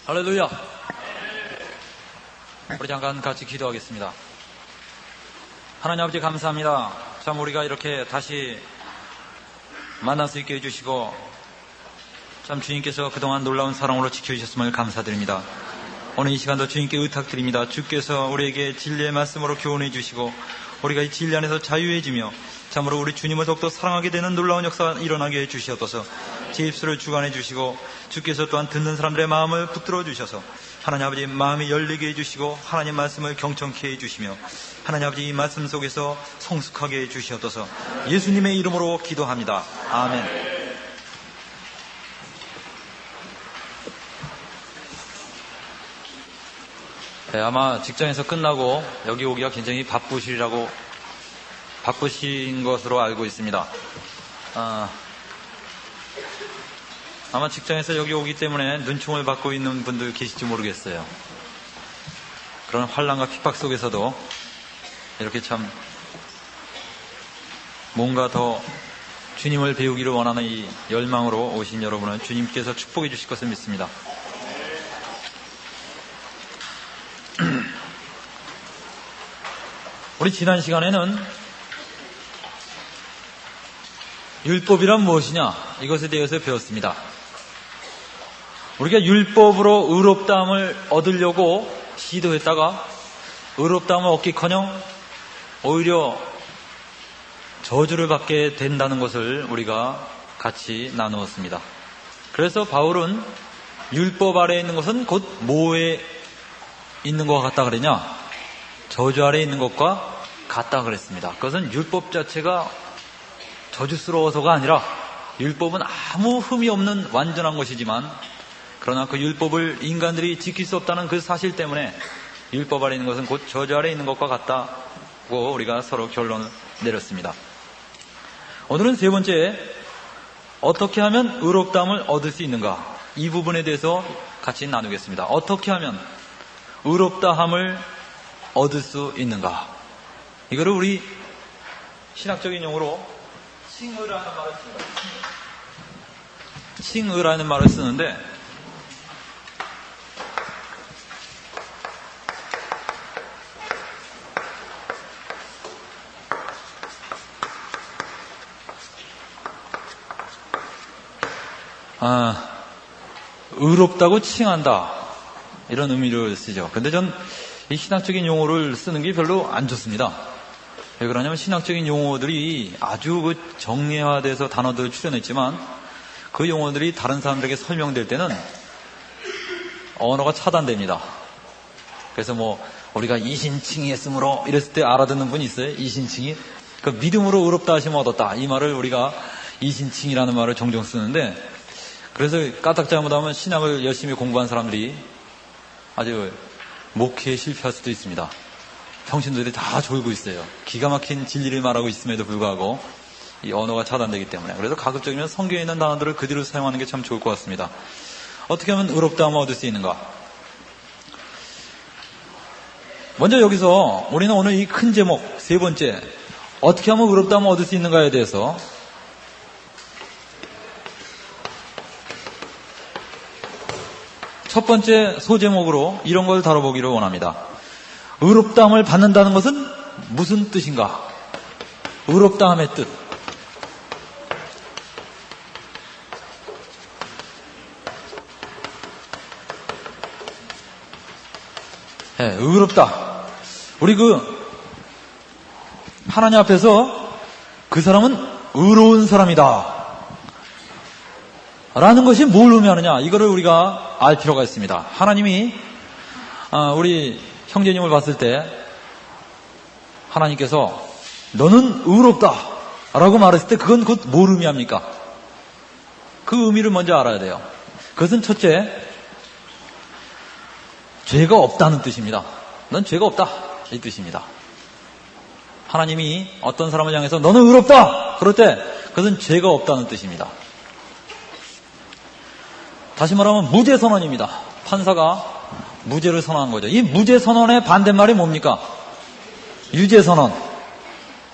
할렐루야. 우리 잠깐 같이 기도하겠습니다. 하나님 아버지 감사합니다. 참 우리가 이렇게 다시 만날 수 있게 해주시고 참 주님께서 그동안 놀라운 사랑으로 지켜주셨음을 감사드립니다. 오늘 이 시간도 주님께 의탁드립니다. 주께서 우리에게 진리의 말씀으로 교훈해 주시고 우리가 이 진리 안에서 자유해지며 참으로 우리 주님을 더욱더 사랑하게 되는 놀라운 역사가 일어나게 해주시옵소서. 제 입술을 주관해 주시고 주께서 또한 듣는 사람들의 마음을 붙들어 주셔서 하나님 아버지 마음이 열리게 해주시고 하나님 말씀을 경청케 해주시며 하나님 아버지 이 말씀 속에서 성숙하게 해주시옵소서. 예수님의 이름으로 기도합니다. 아멘. 네, 아마 직장에서 끝나고 여기 오기가 굉장히 바쁘신 것으로 알고 있습니다. 아마 직장에서 여기 오기 때문에 눈총을 받고 있는 분들 계실지 모르겠어요. 그런 환난과 핍박 속에서도 이렇게 참 뭔가 더 주님을 배우기를 원하는 이 열망으로 오신 여러분은 주님께서 축복해 주실 것을 믿습니다. 우리 지난 시간에는 율법이란 무엇이냐 이것에 대해서 배웠습니다. 우리가 율법으로 의롭다함을 얻으려고 시도했다가 의롭다함을 얻기커녕 오히려 저주를 받게 된다는 것을 우리가 같이 나누었습니다. 그래서 바울은 율법 아래에 있는 것은 곧 뭐에 있는 것과 같다 그러냐? 저주 아래에 있는 것과 같다 그랬습니다. 그것은 율법 자체가 저주스러워서가 아니라 율법은 아무 흠이 없는 완전한 것이지만 그러나 그 율법을 인간들이 지킬 수 없다는 그 사실 때문에 율법 아래 있는 것은 곧 저주 아래 있는 것과 같다고 우리가 서로 결론을 내렸습니다. 오늘은 세 번째, 어떻게 하면 의롭다함을 얻을 수 있는가? 이 부분에 대해서 같이 나누겠습니다. 어떻게 하면 의롭다함을 얻을 수 있는가? 이거를 우리 신학적인 용어로 칭의라는 말을 쓰는데 의롭다고 칭한다 이런 의미를 쓰죠. 근데 전 이 신학적인 용어를 쓰는 게 별로 안 좋습니다. 왜 그러냐면 신학적인 용어들이 아주 그 정례화돼서 단어들을 출연했지만 그 용어들이 다른 사람들에게 설명될 때는 언어가 차단됩니다. 그래서 우리가 이신칭의 했으므로 이랬을 때 알아듣는 분이 있어요. 이신칭이 그 믿음으로 의롭다 하시면 얻었다 이 말을 우리가 이신칭이라는 말을 종종 쓰는데 그래서 까딱 잘못하면 신학을 열심히 공부한 사람들이 아주 목회에 실패할 수도 있습니다. 평신도들이 다 졸고 있어요. 기가 막힌 진리를 말하고 있음에도 불구하고 이 언어가 차단되기 때문에. 그래서 가급적이면 성경에 있는 단어들을 그대로 사용하는 게 참 좋을 것 같습니다. 어떻게 하면 의롭다함을 얻을 수 있는가? 먼저 여기서 우리는 오늘 이 큰 제목 세 번째, 어떻게 하면 의롭다함을 얻을 수 있는가에 대해서 첫 번째 소제목으로 이런 걸 다뤄보기를 원합니다. 의롭다함을 받는다는 것은 무슨 뜻인가? 의롭다함의 뜻. 네, 의롭다. 우리 하나님 앞에서 그 사람은 의로운 사람이다 라는 것이 뭘 의미하느냐 이거를 우리가 알 필요가 있습니다. 하나님이 우리 형제님을 봤을 때 하나님께서 너는 의롭다 라고 말했을 때 그건 곧 뭘 의미합니까? 그 의미를 먼저 알아야 돼요. 그것은 첫째, 죄가 없다는 뜻입니다. 넌 죄가 없다 이 뜻입니다. 하나님이 어떤 사람을 향해서 너는 의롭다 그럴 때 그것은 죄가 없다는 뜻입니다. 다시 말하면 무죄 선언입니다. 판사가 무죄를 선언한 거죠. 이 무죄 선언의 반대말이 뭡니까? 유죄 선언.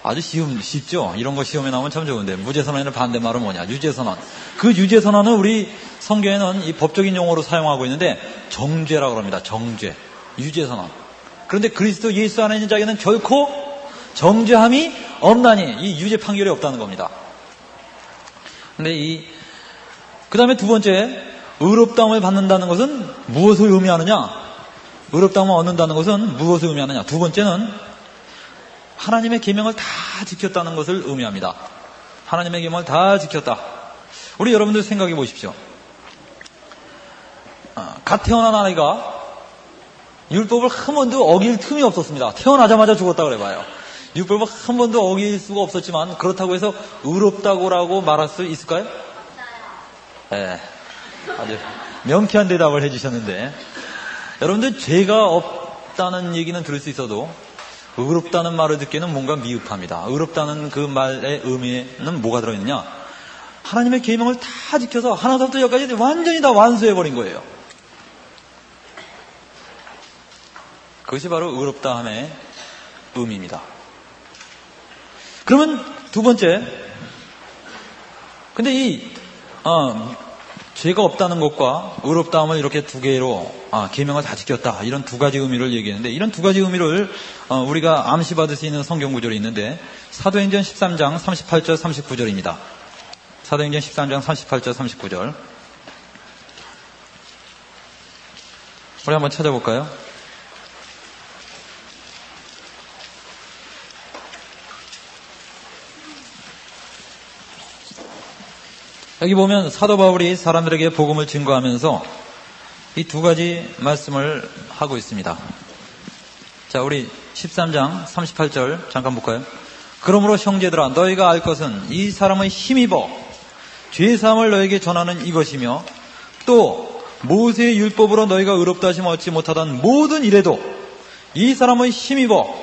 아주 쉽죠? 이런 거 시험에 나오면 참 좋은데, 무죄선언의 반대말은 뭐냐? 유죄선언. 그 유죄선언은 우리 성경에는 이 법적인 용어로 사용하고 있는데, 정죄라고 합니다. 정죄. 유죄선언. 그런데 그리스도 예수 안에 있는 자에게는 결코 정죄함이 없나니, 이 유죄 판결이 없다는 겁니다. 근데 그 다음에 두 번째, 의롭다함을 받는다는 것은 무엇을 의미하느냐? 의롭다함을 얻는다는 것은 무엇을 의미하느냐? 두 번째는 하나님의 계명을 다 지켰다는 것을 의미합니다. 하나님의 계명을 다 지켰다. 우리 여러분들 생각해 보십시오. 갓 태어난 아이가 율법을 한 번도 어길 틈이 없었습니다. 태어나자마자 죽었다 그래봐요. 율법을 한 번도 어길 수가 없었지만 그렇다고 해서 의롭다고라고 말할 수 있을까요? 네, 아주 명쾌한 대답을 해주셨는데, 여러분들 죄가 없다는 얘기는 들을 수 있어도 의롭다는 말을 듣기에는 뭔가 미흡합니다. 의롭다는 그 말의 의미에는 뭐가 들어있느냐? 하나님의 계명을 다 지켜서 하나부터 열까지 완전히 다 완수해버린 거예요. 그것이 바로 의롭다함의 의미입니다. 그러면 두 번째, 근데 죄가 없다는 것과 의롭다함을 이렇게 두 개로 계명을 다 지켰다, 이런 두 가지 의미를 얘기했는데, 이런 두 가지 의미를 우리가 암시받을 수 있는 성경 구절이 있는데, 사도행전 13장 38절 39절입니다. 사도행전 13장 38절 39절 우리 한번 찾아볼까요? 여기 보면 사도 바울이 사람들에게 복음을 증거하면서 이 두 가지 말씀을 하고 있습니다. 자, 우리 13장 38절 잠깐 볼까요? 그러므로 형제들아, 너희가 알 것은 이 사람의 힘입어 죄사함을 너에게 전하는 이것이며, 또 모세의 율법으로 너희가 의롭다 하심을 얻지 못하던 모든 일에도 이 사람의 힘입어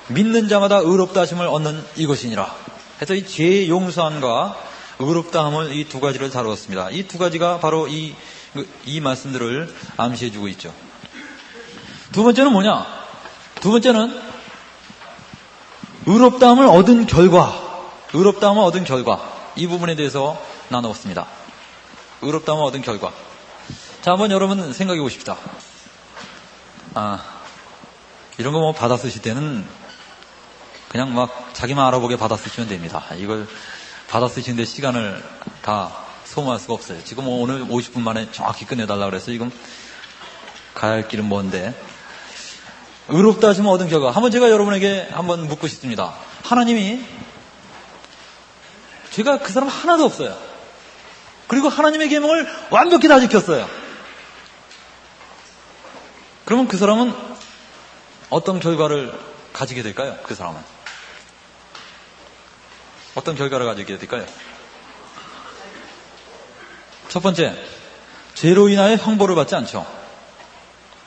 믿는 자마다 의롭다 하심을 얻는 이것이니라. 그래서 이 죄 용서함과 의롭다함을 이 두 가지를 다루었습니다. 이 두 가지가 바로 이 말씀들을 암시해주고 있죠. 두 번째는 뭐냐? 두 번째는 의롭다함을 얻은 결과, 이 부분에 대해서 나누었습니다. 의롭다함을 얻은 결과. 자, 한번 여러분 생각해 보십시다. 이런 거 뭐 받아 쓰실 때는 그냥 막 자기만 알아보게 받아 쓰시면 됩니다. 이걸 받아 쓰시는데 시간을 다 소모할 수가 없어요. 지금 오늘 50분 만에 정확히 끝내달라고 그래서 지금 가야 할 길은 먼데, 의롭다 하시면 얻은 결과. 한번 제가 여러분에게 한번 묻고 싶습니다. 하나님이 죄가 그 사람 하나도 없어요. 그리고 하나님의 계명을 완벽히 다 지켰어요. 그러면 그 사람은 어떤 결과를 가지게 될까요? 그 사람은 어떤 결과를 가지게 될까요? 첫 번째, 죄로 인하여 형벌을 받지 않죠.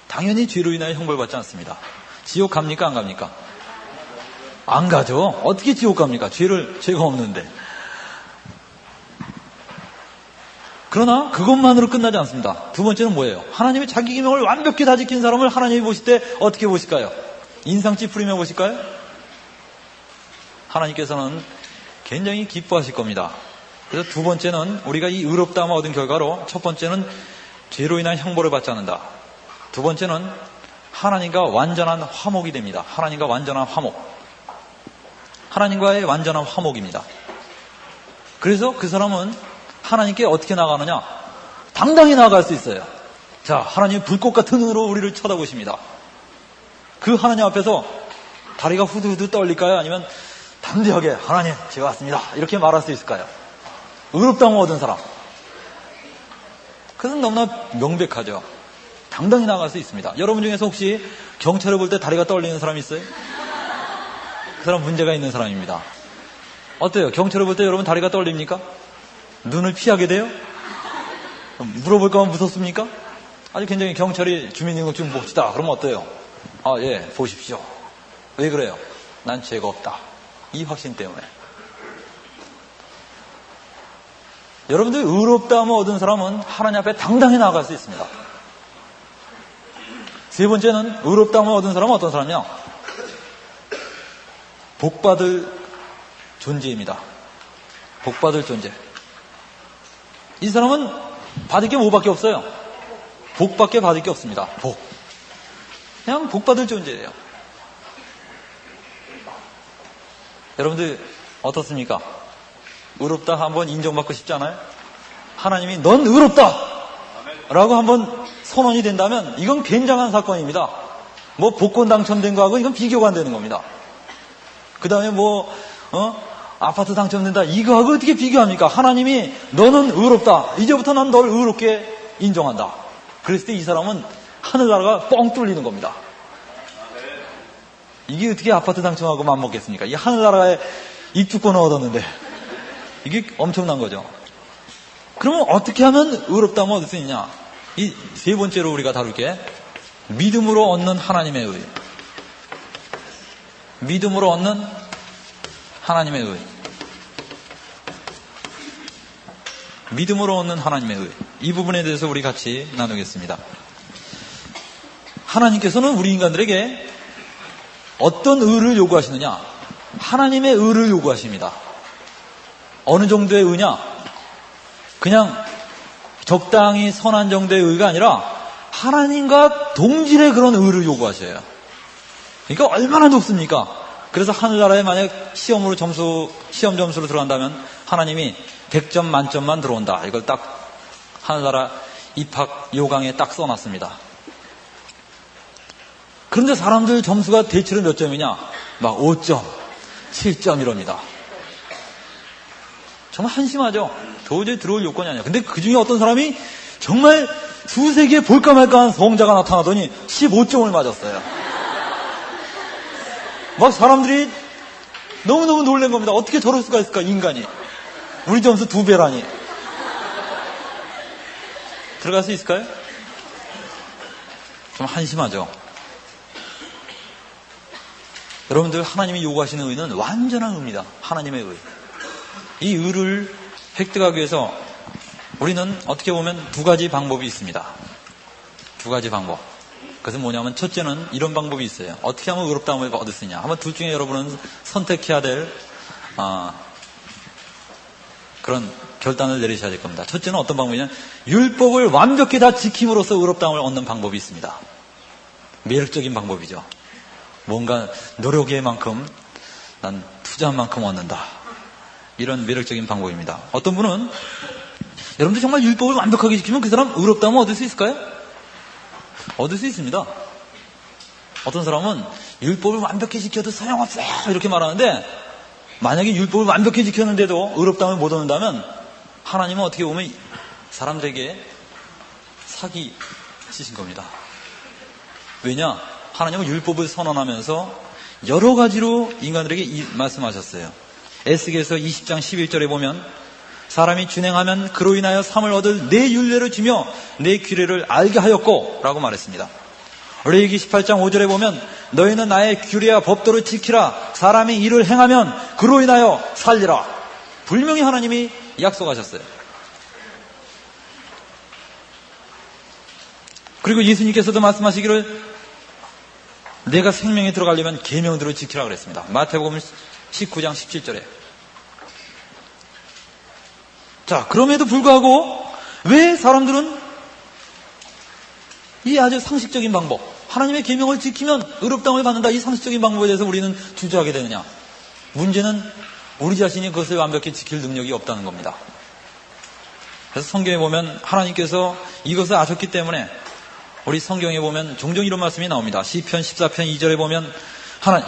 당연히 죄로 인하여 형벌을 받지 않습니다. 지옥 갑니까? 안 갑니까? 안 가죠. 어떻게 지옥 갑니까? 죄가 없는데. 그러나 그것만으로 끝나지 않습니다. 두 번째는 뭐예요? 하나님이 자기 계명을 완벽히 다 지킨 사람을 하나님이 보실 때 어떻게 보실까요? 인상 찌푸리며 보실까요? 하나님께서는 굉장히 기뻐하실 겁니다. 그래서 두 번째는 우리가 이 의롭다함을 얻은 결과로, 첫 번째는 죄로 인한 형벌을 받지 않는다. 두 번째는 하나님과 완전한 화목이 됩니다. 하나님과 완전한 화목. 하나님과의 완전한 화목입니다. 그래서 그 사람은 하나님께 어떻게 나가느냐? 당당히 나아갈 수 있어요. 자, 하나님 불꽃 같은 눈으로 우리를 쳐다보십니다. 그 하나님 앞에서 다리가 후두후두 떨릴까요? 아니면 담대하게 하나님 제가 왔습니다 이렇게 말할 수 있을까요? 의롭다함을 얻은 사람, 그것은 너무나 명백하죠. 당당히 나갈 수 있습니다. 여러분 중에서 혹시 경찰을 볼 때 다리가 떨리는 사람이 있어요? 그 사람 문제가 있는 사람입니다. 어때요? 경찰을 볼 때 여러분 다리가 떨립니까? 눈을 피하게 돼요? 물어볼까 하면 무섭습니까? 아주 굉장히 경찰이 주민등록증 봅시다. 그러면 어때요? 예, 보십시오. 왜 그래요? 난 죄가 없다. 이 확신 때문에. 여러분들 의롭다함을 얻은 사람은 하나님 앞에 당당히 나아갈 수 있습니다. 세 번째는 의롭다함을 얻은 사람은 어떤 사람이냐? 복받을 존재입니다. 복받을 존재. 이 사람은 받을 게 뭐밖에 없어요? 복밖에 받을 게 없습니다. 복. 그냥 복받을 존재예요. 여러분들 어떻습니까? 의롭다 한번 인정받고 싶지 않아요? 하나님이 넌 의롭다! 라고 한번 선언이 된다면 이건 굉장한 사건입니다. 뭐 복권 당첨된 거하고 이건 비교가 안 되는 겁니다. 그 다음에 아파트 당첨된다. 이거하고 어떻게 비교합니까? 하나님이 너는 의롭다. 이제부터 난 널 의롭게 인정한다. 그랬을 때 이 사람은 하늘나라가 뻥 뚫리는 겁니다. 이게 어떻게 아파트 당첨하고 맘먹겠습니까? 이 하늘나라에 입주권을 얻었는데 이게 엄청난 거죠. 그러면 어떻게 하면 의롭다면 얻을 수 있냐? 이 세 번째로 우리가 다룰 게 믿음으로 얻는 하나님의 의. 믿음으로 얻는 하나님의 의. 믿음으로 얻는 하나님의 의. 이 부분에 대해서 우리 같이 나누겠습니다. 하나님께서는 우리 인간들에게 어떤 의를 요구하시느냐? 하나님의 의를 요구하십니다. 어느 정도의 의냐? 그냥 적당히 선한 정도의 의가 아니라 하나님과 동질의 그런 의를 요구하셔요. 그러니까 얼마나 높습니까? 그래서 하늘나라에 만약 시험 점수로 들어간다면 하나님이 100점 만점만 들어온다. 이걸 딱 하늘나라 입학 요강에 딱 써놨습니다. 그런데 사람들 점수가 대체로 몇 점이냐? 막 5점, 7점 이럽니다. 정말 한심하죠? 도저히 들어올 요건이 아니야. 근데 그 중에 어떤 사람이 정말 두세 개 볼까 말까한 성자가 나타나더니 15점을 맞았어요. 막 사람들이 너무너무 놀란 겁니다. 어떻게 저럴 수가 있을까, 인간이. 우리 점수 2배라니. 들어갈 수 있을까요? 좀 한심하죠? 여러분들 하나님이 요구하시는 의는 완전한 의입니다. 하나님의 의. 이 의를 획득하기 위해서 우리는 어떻게 보면 두 가지 방법이 있습니다. 두 가지 방법. 그것은 뭐냐면 첫째는 이런 방법이 있어요. 어떻게 하면 의롭다함을 얻을 수 있냐. 아마 둘 중에 여러분은 선택해야 될 그런 결단을 내리셔야 될 겁니다. 첫째는 어떤 방법이냐면 율법을 완벽히 다 지킴으로써 의롭다함을 얻는 방법이 있습니다. 매력적인 방법이죠. 뭔가 노력의 만큼 난 투자한 만큼 얻는다. 이런 매력적인 방법입니다. 어떤 분은 여러분들 정말 율법을 완벽하게 지키면 그 사람 의롭다면 얻을 수 있을까요? 얻을 수 있습니다. 어떤 사람은 율법을 완벽히 지켜도 소용없어요 이렇게 말하는데 만약에 율법을 완벽히 지켰는데도 의롭다면 못 얻는다면 하나님은 어떻게 보면 사람들에게 사기 치신 겁니다. 왜냐? 하나님은 율법을 선언하면서 여러 가지로 인간들에게 말씀하셨어요. 에스겔서 20장 11절에 보면 사람이 준행하면 그로 인하여 삶을 얻을 내 율례를 주며 내 규례를 알게 하였고 라고 말했습니다. 레위기 18장 5절에 보면 너희는 나의 규례와 법도를 지키라. 사람이 이를 행하면 그로 인하여 살리라. 분명히 하나님이 약속하셨어요. 그리고 예수님께서도 말씀하시기를 내가 생명에 들어가려면 계명들을 지키라 그랬습니다. 마태복음 19장 17절에. 자, 그럼에도 불구하고 왜 사람들은 이 아주 상식적인 방법, 하나님의 계명을 지키면 의롭다함을 받는다, 이 상식적인 방법에 대해서 우리는 주저하게 되느냐? 문제는 우리 자신이 그것을 완벽히 지킬 능력이 없다는 겁니다. 그래서 성경에 보면 하나님께서 이것을 아셨기 때문에 우리 성경에 보면 종종 이런 말씀이 나옵니다. 시편 14편 2절에 보면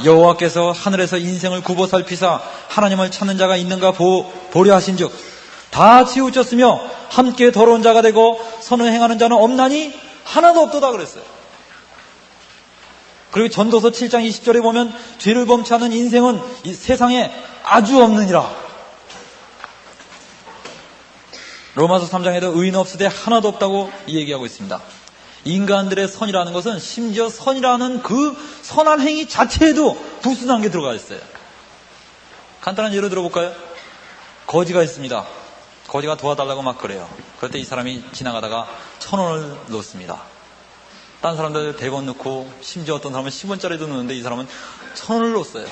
여호와께서 하늘에서 인생을 굽어 살피사 하나님을 찾는 자가 있는가 보려 하신즉 다 치우쳤으며 함께 더러운 자가 되고 선을 행하는 자는 없나니 하나도 없도다 그랬어요. 그리고 전도서 7장 20절에 보면 죄를 범치 않은 인생은 이 세상에 아주 없느니라. 로마서 3장에도 의인 없으되 하나도 없다고 얘기하고 있습니다. 인간들의 선이라는 것은 심지어 선이라는 그 선한 행위 자체에도 불순한 게 들어가 있어요. 간단한 예로 들어볼까요? 거지가 있습니다. 거지가 도와달라고 막 그래요. 그럴 때 이 사람이 지나가다가 1,000원을 넣습니다. 딴 사람들 100원 넣고 심지어 어떤 사람은 10원짜리도 넣는데 이 사람은 1,000원을 넣었어요.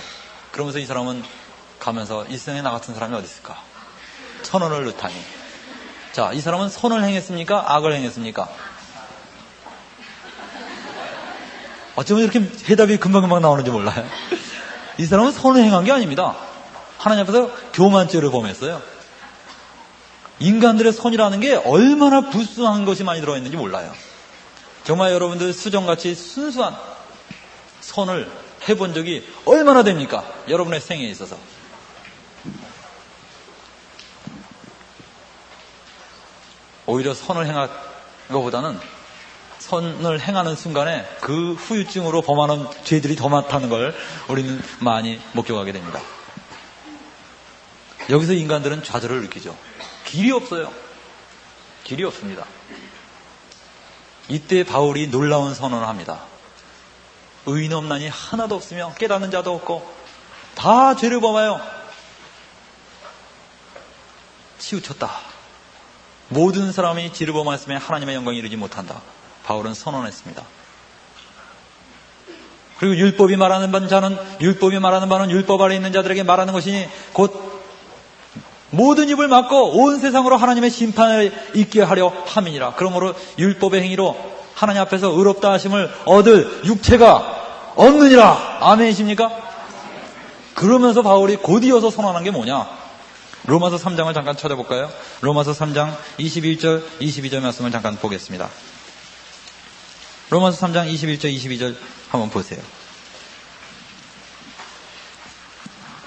그러면서 이 사람은 가면서 이 세상에 나 같은 사람이 어디 있을까? 1,000원을 넣다니. 자, 이 사람은 선을 행했습니까? 악을 행했습니까? 어쩌면 이렇게 해답이 금방금방 나오는지 몰라요. 이 사람은 선을 행한 게 아닙니다. 하나님 앞에서 교만죄를 범했어요. 인간들의 선이라는 게 얼마나 불순한 것이 많이 들어있는지 몰라요. 정말 여러분들 수정같이 순수한 선을 해본 적이 얼마나 됩니까? 여러분의 생애에 있어서. 오히려 선을 행한 것보다는 선을 행하는 순간에 그 후유증으로 범하는 죄들이 더 많다는 걸 우리는 많이 목격하게 됩니다. 여기서 인간들은 좌절을 느끼죠. 길이 없어요. 길이 없습니다. 이때 바울이 놀라운 선언을 합니다. 의인 없나니 하나도 없으며 깨닫는 자도 없고 다 죄를 범하여 치우쳤다. 모든 사람이 죄를 범하였으면 하나님의 영광에 이르지 못한다. 바울은 선언했습니다. 그리고 율법이 말하는 바는 율법 아래 있는 자들에게 말하는 것이니 곧 모든 입을 막고 온 세상으로 하나님의 심판을 있게 하려 함이니라. 그러므로 율법의 행위로 하나님 앞에서 의롭다 하심을 얻을 육체가 없느니라. 아멘이십니까? 그러면서 바울이 곧이어서 선언한 게 뭐냐? 로마서 3장을 잠깐 찾아볼까요? 로마서 3장 21절, 22절 말씀을 잠깐 보겠습니다. 로마서 3장 21절, 22절 한번 보세요.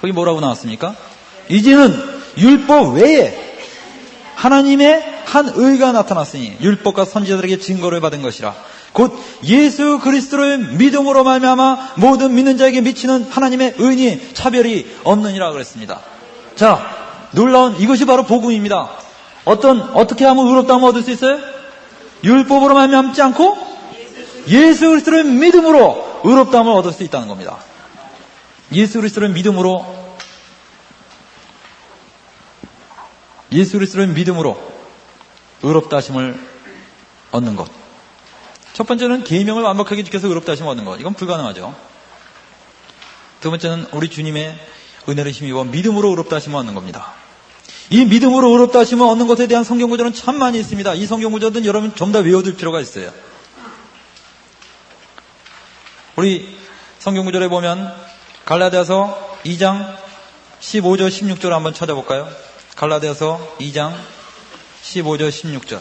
거기 뭐라고 나왔습니까? 이제는 율법 외에 하나님의 한 의가 나타났으니 율법과 선지자들에게 증거를 받은 것이라. 곧 예수 그리스도를 믿음으로 말미암아 모든 믿는 자에게 미치는 하나님의 의니 차별이 없느니라 그랬습니다. 자, 놀라운 이것이 바로 복음입니다. 어떻게 하면 의롭다함을 얻을 수 있어요? 율법으로 말미암지 않고 예수 그리스도를 믿음으로 의롭다함을 얻을 수 있다는 겁니다. 예수 그리스도를 믿음으로 의롭다 하심을 얻는 것. 첫 번째는 계명을 완벽하게 지켜서 의롭다 하심을 얻는 것. 이건 불가능하죠. 두 번째는 우리 주님의 은혜를 힘입어 믿음으로 의롭다 하심을 얻는 겁니다. 이 믿음으로 의롭다 하심을 얻는 것에 대한 성경 구절은 참 많이 있습니다. 이 성경 구절은 여러분 좀 더 외워둘 필요가 있어요. 우리 성경 구절에 보면 갈라디아서 2장 15절 16절 한번 찾아볼까요? 갈라디아서 2장 15절 16절.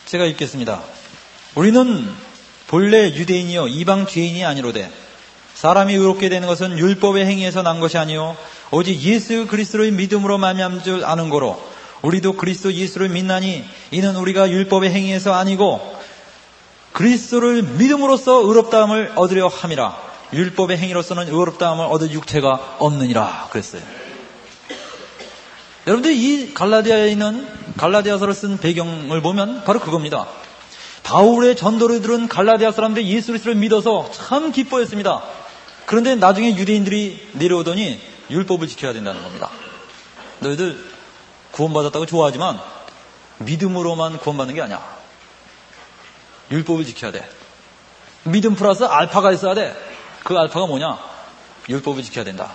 제가 읽겠습니다. 우리는 본래 유대인이요 이방 죄인이 아니로되 사람이 의롭게 되는 것은 율법의 행위에서 난 것이 아니요 오직 예수 그리스도의 믿음으로 말미암은 줄 아는 거로 우리도 그리스도 예수를 믿나니 이는 우리가 율법의 행위에서 아니고 그리스도를 믿음으로써 의롭다함을 얻으려 함이라. 율법의 행위로서는 의롭다함을 얻을 육체가 없느니라 그랬어요. 여러분들 이 갈라디아에 있는 갈라디아서를 쓴 배경을 보면 바로 그겁니다. 바울의 전도를 들은 갈라디아 사람들이 예수 그리스도를 믿어서 참 기뻐했습니다. 그런데 나중에 유대인들이 내려오더니 율법을 지켜야 된다는 겁니다. 너희들 구원받았다고 좋아하지만 믿음으로만 구원받는 게 아니야. 율법을 지켜야 돼. 믿음 플러스 알파가 있어야 돼. 그 알파가 뭐냐? 율법을 지켜야 된다.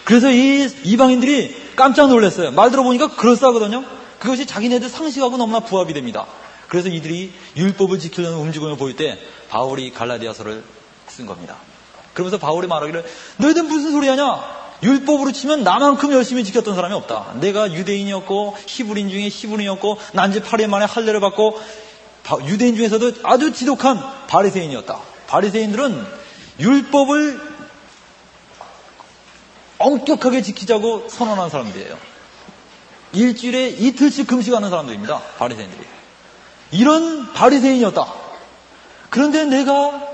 그래서 이 이방인들이 깜짝 놀랐어요. 말 들어보니까 그럴싸하거든요. 그것이 자기네들 상식하고 너무나 부합이 됩니다. 그래서 이들이 율법을 지키려는 움직임을 보일 때 바울이 갈라디아서를 쓴 겁니다. 그러면서 바울이 말하기를 너희들 무슨 소리 하냐? 율법으로 치면 나만큼 열심히 지켰던 사람이 없다. 내가 유대인이었고 히브리인 중에 히브리인이었고 난지 8일 만에 할례를 받고 유대인 중에서도 아주 지독한 바리새인이었다. 바리새인들은 율법을 엄격하게 지키자고 선언한 사람들이에요. 일주일에 이틀씩 금식하는 사람들입니다. 바리새인들이. 이런 바리새인이었다. 그런데 내가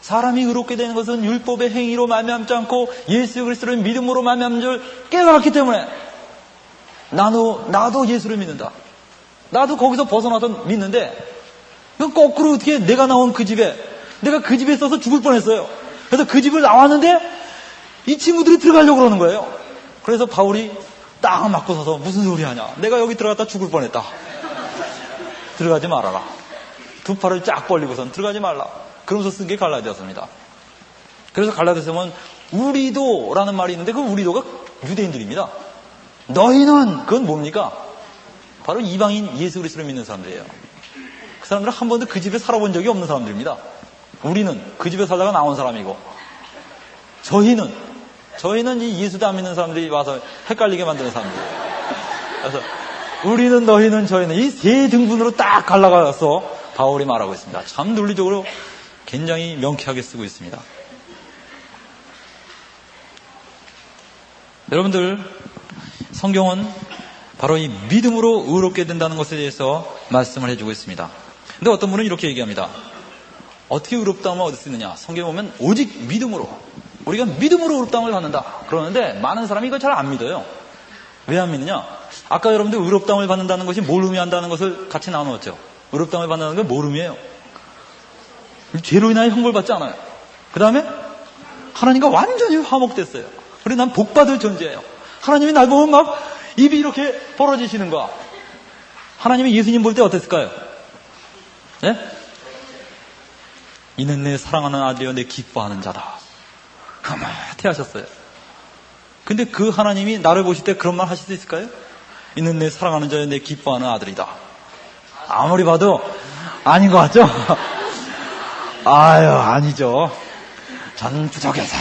사람이 의롭게 되는 것은 율법의 행위로 말미암지 않고 예수 그리스도를 믿음으로 말미암는 줄 깨달았기 때문에 나도 예수를 믿는다. 나도 거기서 벗어나서 믿는데 거꾸로 어떻게 내가 나온 그 집에 내가 그 집에 있어서 죽을 뻔했어요. 그래서 그 집을 나왔는데 이 친구들이 들어가려고 그러는 거예요. 그래서 바울이 딱 맞고 서서 무슨 소리 하냐. 내가 여기 들어갔다 죽을 뻔했다. 들어가지 말아라. 두 팔을 쫙 벌리고선 들어가지 말라. 그러면서 쓴 게 갈라디아서입니다. 그래서 갈라디아서 보면 우리도라는 말이 있는데 그 우리도가 유대인들입니다. 너희는 그건 뭡니까? 바로 이방인 예수 그리스도를 믿는 사람들이에요. 그 사람들은 한 번도 그 집에 살아본 적이 없는 사람들입니다. 우리는 그 집에 살다가 나온 사람이고, 저희는 이 예수도 안 믿는 사람들이 와서 헷갈리게 만드는 사람들이에요. 그래서 우리는, 너희는, 저희는 이 세 등분으로 딱 갈라가서 바울이 말하고 있습니다. 참 논리적으로 굉장히 명쾌하게 쓰고 있습니다. 여러분들, 성경은 바로 이 믿음으로 의롭게 된다는 것에 대해서 말씀을 해주고 있습니다. 근데 어떤 분은 이렇게 얘기합니다. 어떻게 의롭다함을 얻을 수 있느냐? 성경에 보면 오직 믿음으로, 우리가 믿음으로 의롭다함을 받는다 그러는데 많은 사람이 이걸 잘 안 믿어요. 왜 안 믿느냐? 아까 여러분들 의롭다함을 받는다는 것이 뭘 의미한다는 것을 같이 나누었죠. 의롭다함을 받는다는 건 뭘 의미해요? 죄로 인하여 형벌받지 않아요. 그 다음에 하나님과 완전히 화목됐어요. 그리고 난 복받을 존재예요. 하나님이 날 보면 막 입이 이렇게 벌어지시는 거야. 하나님이 예수님 볼 때 어땠을까요? 네? 이는 내 사랑하는 아들이여 내 기뻐하는 자다. 한마디 하셨어요. 근데 그 하나님이 나를 보실 때 그런 말 하실 수 있을까요? 이는 내 사랑하는 자여 내 기뻐하는 아들이다. 아무리 봐도 아닌 것 같죠? 아유, 아니죠. 전 부족해서.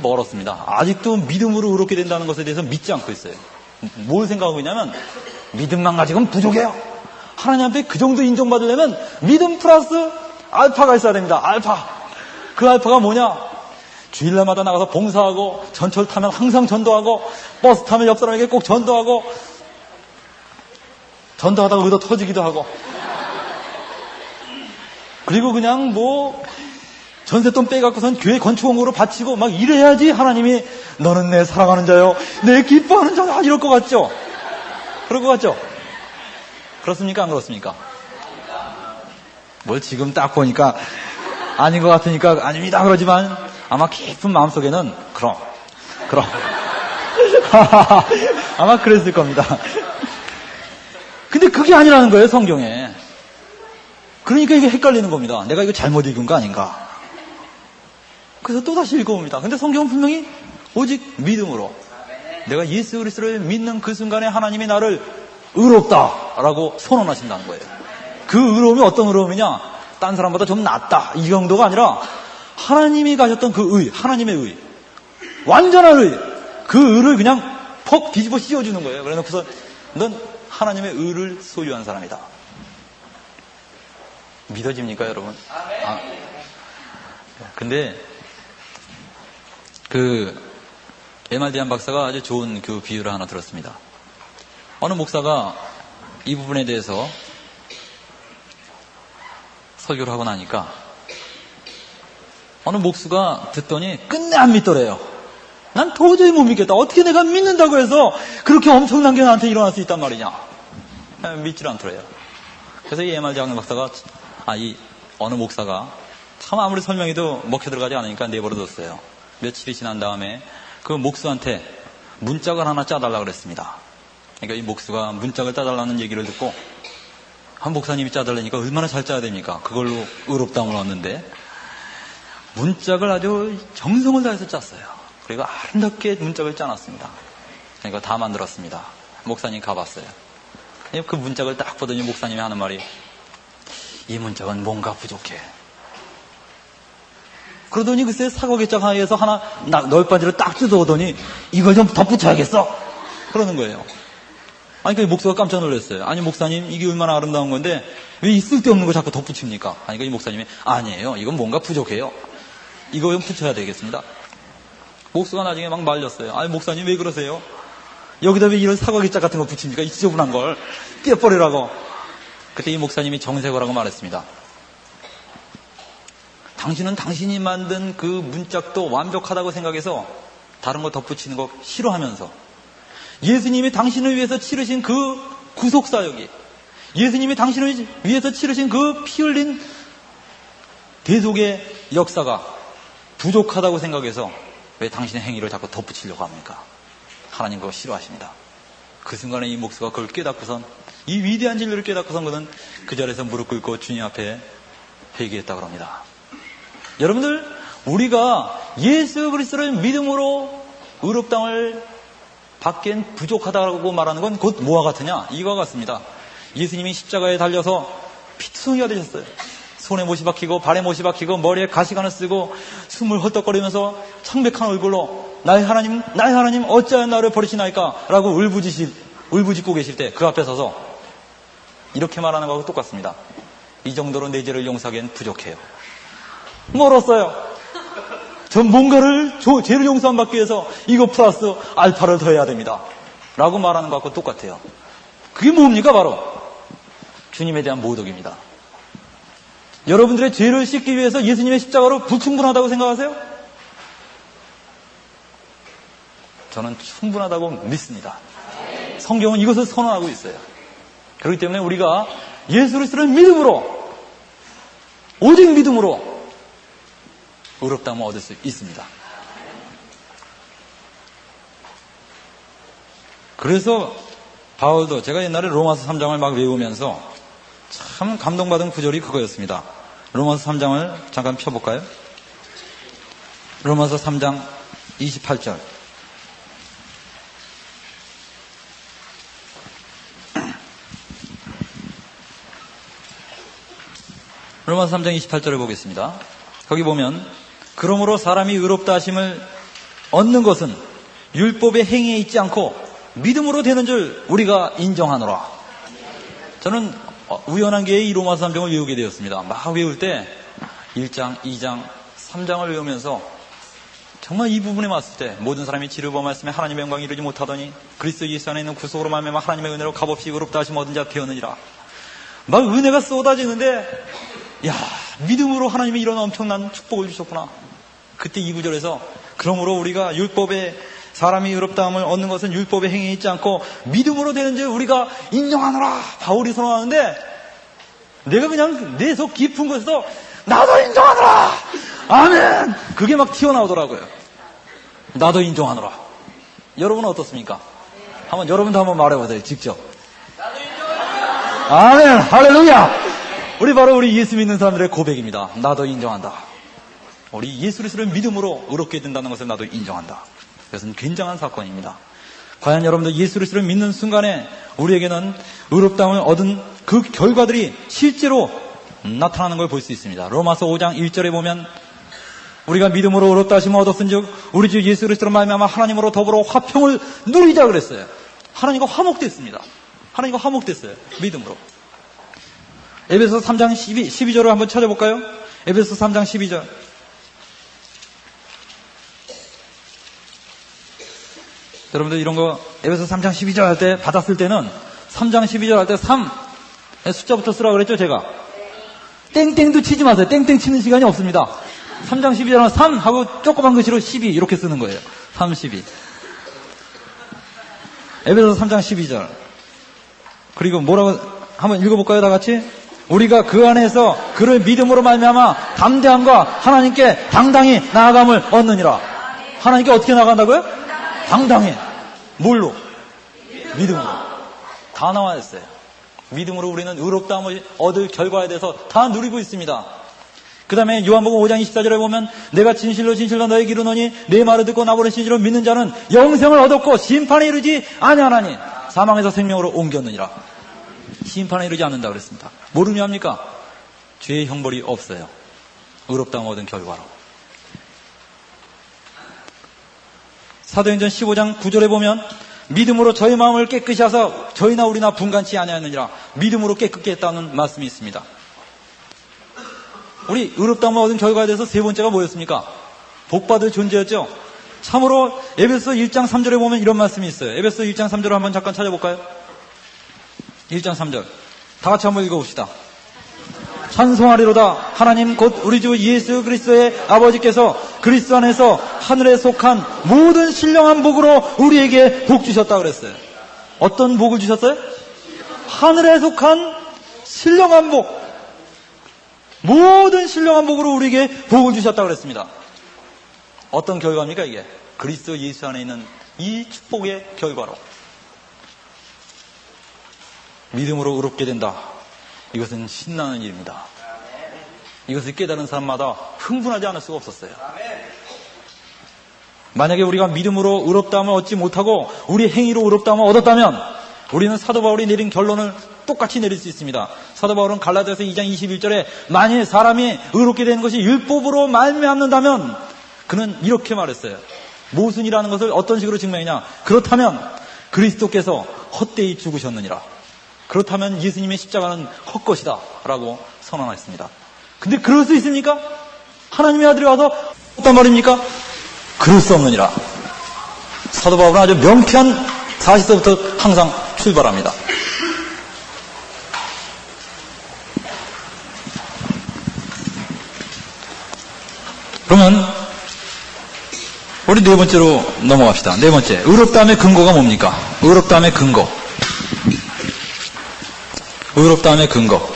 멀었습니다. 아직도 믿음으로 의롭게 된다는 것에 대해서 믿지 않고 있어요. 뭘 생각하고 있냐면 믿음만 가지고는 부족해요. 하나님한테 그 정도 인정받으려면 믿음 플러스 알파가 있어야 됩니다. 알파. 그 알파가 뭐냐? 주일날마다 나가서 봉사하고, 전철 타면 항상 전도하고, 버스 타면 옆 사람에게 꼭 전도하고, 전도하다가 의도 터지기도 하고, 그리고 그냥 뭐 전세돈 빼갖고선 교회 건축원금으로 바치고 막 이래야지 하나님이 너는 내 사랑하는 자요, 내 기뻐하는 자야, 이럴 것 같죠? 그럴 것 같죠? 그렇습니까? 안 그렇습니까? 뭘 지금 딱 보니까 아닌 것 같으니까 아닙니다 그러지만 아마 깊은 마음속에는 그럼 아마 그랬을 겁니다. 근데 그게 아니라는 거예요, 성경에. 그러니까 이게 헷갈리는 겁니다. 내가 이거 잘못 읽은 거 아닌가. 그래서 또다시 읽어봅니다. 근데 성경은 분명히 오직 믿음으로, 내가 예수 그리스도를 믿는 그 순간에 하나님이 나를 의롭다라고 선언하신다는 거예요. 그 의로움이 어떤 의로움이냐? 딴 사람보다 좀 낫다, 이 정도가 아니라 하나님이 가셨던 그 의, 하나님의 의, 완전한 의, 그 의를 그냥 퍽 뒤집어 씌워주는 거예요. 그래놓고서 넌 하나님의 의를 소유한 사람이다. 믿어집니까, 여러분? 아, 근데 에말디안 박사가 아주 좋은 그 비유를 하나 들었습니다. 어느 목사가 이 부분에 대해서 설교를 하고 나니까 어느 목수가 듣더니 끝내 안 믿더래요. 난 도저히 못 믿겠다. 어떻게 내가 믿는다고 해서 그렇게 엄청난 게 나한테 일어날 수 있단 말이냐. 믿질 않더래요. 그래서 이 에말디안 박사가, 이 어느 목사가 참 아무리 설명해도 먹혀 들어가지 않으니까 내버려뒀어요. 며칠이 지난 다음에 그 목수한테 문짝을 하나 짜달라고 그랬습니다. 그러니까 이 목수가 문짝을 짜달라는 얘기를 듣고, 한 목사님이 짜달라니까 얼마나 잘 짜야 됩니까? 그걸로 의롭다함을 얻는데 문짝을 아주 정성을 다해서 짰어요. 그리고 아름답게 문짝을 짜놨습니다. 그러니까 다 만들었습니다. 목사님 가봤어요. 그 문짝을 딱 보더니 목사님이 하는 말이, 이 문짝은 뭔가 부족해. 그러더니 글쎄 사과개짝 하에서 하나 널빤지를 딱 뜯어오더니 이걸 좀 덧붙여야겠어, 그러는 거예요. 아니, 그 목사가 깜짝 놀랐어요. 아니, 목사님, 이게 얼마나 아름다운 건데 왜 이 쓸데없는 거 자꾸 덧붙입니까? 아니, 그 이 목사님이, 아니에요, 이건 뭔가 부족해요, 이거 좀 붙여야 되겠습니다. 목수가 나중에 막 말렸어요. 아니, 목사님 왜 그러세요? 여기다 왜 이런 사과개짝 같은 거 붙입니까? 이 지저분한 걸 떼어버리라고. 그때 이 목사님이 정색을 말했습니다. 당신은 당신이 만든 그 문짝도 완벽하다고 생각해서 다른 거 덧붙이는 거 싫어하면서, 예수님이 당신을 위해서 치르신 그 구속사역이, 예수님이 당신을 위해서 치르신 그 피 흘린 대속의 역사가 부족하다고 생각해서 왜 당신의 행위를 자꾸 덧붙이려고 합니까? 하나님 그거 싫어하십니다. 그 순간에 이 목수가 그걸 깨닫고선 이 위대한 진리를 깨닫고선 그는 그 자리에서 무릎 꿇고 주님 앞에 회개했다고 합니다. 여러분들, 우리가 예수 그리스도를 믿음으로 의롭다함을 받기엔 부족하다고 말하는 건 곧 뭐와 같으냐? 이거와 같습니다. 예수님이 십자가에 달려서 피투성이가 되셨어요. 손에 못이 박히고 발에 못이 박히고 머리에 가시관을 쓰고 숨을 헐떡거리면서 창백한 얼굴로 나의 하나님 어찌하여 나를 버리시나이까? 라고 울부짖고 계실 때 그 앞에 서서 이렇게 말하는 거하고 똑같습니다. 이 정도로 내 죄를 용서하기엔 부족해요. 멀었어요. 전 뭔가를 죄를 용서함 받기 위해서 이거 플러스 알파를 더해야 됩니다. 라고 말하는 것하고 똑같아요. 그게 뭡니까? 바로 주님에 대한 모독입니다. 여러분들의 죄를 씻기 위해서 예수님의 십자가로 불충분하다고 생각하세요? 저는 충분하다고 믿습니다. 성경은 이것을 선언하고 있어요. 그렇기 때문에 우리가 예수 그리스도를 믿음으로, 오직 믿음으로 의롭다함을 얻을 수 있습니다. 그래서 바울도 제가 옛날에 로마서 3장을 막 외우면서 참 감동받은 구절이 그거였습니다. 로마서 3장을 잠깐 펴볼까요? 로마서 3장 28절. 로마서 3장 28절을 보겠습니다. 거기 보면 그러므로 사람이 의롭다 하심을 얻는 것은 율법의 행위에 있지 않고 믿음으로 되는 줄 우리가 인정하노라. 저는 우연한 기회에 이 로마서 3장을 외우게 되었습니다. 막 외울 때 1장, 2장, 3장을 외우면서 정말 이 부분에 왔을 때 모든 사람이 지를 범하였으며 하나님의 영광을 이루지 못하더니 그리스도 예수 안에 있는 구속으로 말미암아 하나님의 은혜로 값없이 의롭다 하심 얻은 자 되었느니라. 막 은혜가 쏟아지는데 야, 믿음으로 하나님이 이런 엄청난 축복을 주셨구나. 그때 이 구절에서 그러므로 우리가 율법의 사람이 의롭다함을 얻는 것은 율법의 행위에 있지 않고 믿음으로 되는 줄 우리가 인정하노라. 바울이 선언하는데 내가 그냥 내 속 깊은 곳에서 나도 인정하노라. 아멘. 그게 막 튀어나오더라고요. 나도 인정하노라. 여러분은 어떻습니까? 여러분도 한번 말해보세요. 직접. 나도 인정하노라. 아멘. 할렐루야. 우리 예수 믿는 사람들의 고백입니다. 나도 인정한다. 우리 예수 그리스도를 믿음으로 의롭게 된다는 것을 나도 인정한다. 그것은 굉장한 사건입니다. 과연 여러분들 예수 그리스도를 믿는 순간에 우리에게는 의롭다함을 얻은 그 결과들이 실제로 나타나는 걸 볼 수 있습니다. 로마서 5장 1절에 보면 우리가 믿음으로 의롭다 하심을 얻었은즉 우리 주 예수 그리스도로 말미암아 하나님으로 더불어 화평을 누리자 그랬어요. 하나님과 화목됐습니다. 하나님과 화목됐어요. 믿음으로. 에베소 3장 12절을 한번 찾아볼까요? 에베소 3장 12절. 여러분들 이런 거 에베소 3장 12절 할 때 받았을 때는 3장 12절 할 때 3 숫자부터 쓰라고 그랬죠 제가. 땡땡도 치지 마세요. 땡땡 치는 시간이 없습니다. 3장 12절은 3 하고 조그만 글씨로 12 이렇게 쓰는 거예요. 3, 12. 에베소 3장 12절. 그리고 뭐라고 한번 읽어볼까요 다 같이? 우리가 그 안에서 그를 믿음으로 말미암아 담대함과 하나님께 당당히 나아감을 얻느니라. 하나님께 어떻게 나간다고요? 당당히. 뭘로? 믿음으로. 다 나와 있어요. 믿음으로 우리는 의롭다함을 얻을 결과에 대해서 다 누리고 있습니다. 그 다음에 요한복음 5장 24절에 보면 내가 진실로 너에게 이르노니 내 말을 듣고 나보내 진실로 믿는 자는 영생을 얻었고 심판에 이르지 아니하나니 사망에서 생명으로 옮겼느니라. 심판에 이르지 않는다 그랬습니다. 뭘 의미합니까? 죄의 형벌이 없어요. 의롭다함을 얻은 결과로. 사도행전 15장 9절에 보면 믿음으로 저희 마음을 깨끗이 하사 저희나 우리나 분간치 아니하느니라. 믿음으로 깨끗게 했다는 말씀이 있습니다. 우리 의롭다함을 얻은 결과에 대해서 세 번째가 뭐였습니까? 복받을 존재였죠. 참으로 에베소 1장 3절에 보면 이런 말씀이 있어요. 에베소 1장 3절을 한번 잠깐 찾아볼까요? 1장 3절 다 같이 한번 읽어봅시다. 찬송하리로다 하나님 곧 우리 주 예수 그리스도의 아버지께서 그리스도 안에서 하늘에 속한 모든 신령한 복으로 우리에게 복 주셨다 그랬어요. 어떤 복을 주셨어요? 하늘에 속한 신령한 복, 모든 신령한 복으로 우리에게 복을 주셨다 그랬습니다. 어떤 결과입니까 이게? 그리스도 예수 안에 있는 이 축복의 결과로. 믿음으로 의롭게 된다. 이것은 신나는 일입니다. 이것을 깨달은 사람마다 흥분하지 않을 수가 없었어요. 만약에 우리가 믿음으로 의롭다함을 얻지 못하고 우리 행위로 의롭다함을 얻었다면 우리는 사도 바울이 내린 결론을 똑같이 내릴 수 있습니다. 사도 바울은 갈라디아서 2장 21절에 만일 사람이 의롭게 되는 것이 율법으로 말미암는다면 그는 이렇게 말했어요. 모순이라는 것을 어떤 식으로 증명하냐? 그렇다면 그리스도께서 헛되이 죽으셨느니라. 그렇다면 예수님의 십자가는 헛것이다 라고 선언했습니다. 근데 그럴 수 있습니까? 하나님의 아들이 와서 어떤 말입니까? 그럴 수 없느니라. 사도 바울은 아주 명쾌한 사실서부터 항상 출발합니다. 그러면 우리 네 번째로 넘어갑시다. 네 번째, 의롭다함의 근거가 뭡니까? 의롭다함의 근거. 의롭다함의 근거.